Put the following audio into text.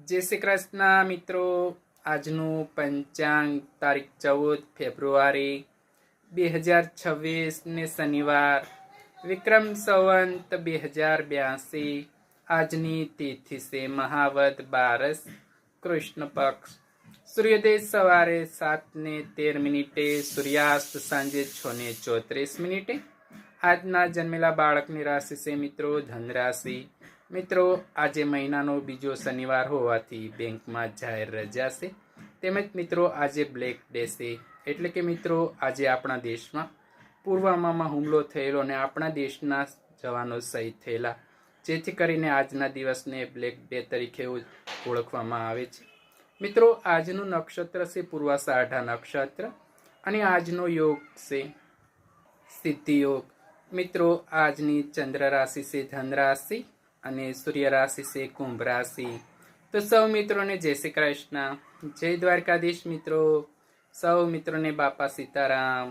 જય શ્રી કૃષ્ણ મિત્રો. આજનું પંચાંગ તારીખ 14 ફેબ્રુઆરી 2026 ને શનિવાર, વિક્રમ સંવત 2082. આજની તિથિ છે મહાવદ બારસ, કૃષ્ણ પક્ષ. સૂર્યોદય સવારે 7:13, સૂર્યાસ્ત સાંજે 6:34. આજના જન્મેલા બાળકની રાશિ છે મિત્રો ધન રાશિ. મિત્રો, આજે મહિનાનો બીજો શનિવાર હોવાથી બેંકમાં જાહેર રજા છે. તેમજ મિત્રો આજે બ્લેક ડે છે. એટલે કે મિત્રો આજે આપણા દેશમાં પુલવામામાં હુમલો થયેલો અને આપણા દેશના જવાનો શહીદ થયેલા, જેથી કરીને આજના દિવસને બ્લેક ડે તરીકે ઓળખવામાં આવે છે. મિત્રો, આજનું નક્ષત્ર છે પૂર્વાષાઢા નક્ષત્ર અને આજનો યોગ છે સિદ્ધિ યોગ. મિત્રો, આજની ચંદ્ર રાશિ છે ધન રાશિ અને સૂર્ય રાશિ છે કુંભ રાશિ. તો સૌ મિત્રોને જય શ્રી કૃષ્ણ, જય દ્વારકાધીશ. મિત્રો, સૌ મિત્રોને બાપા સીતારામ.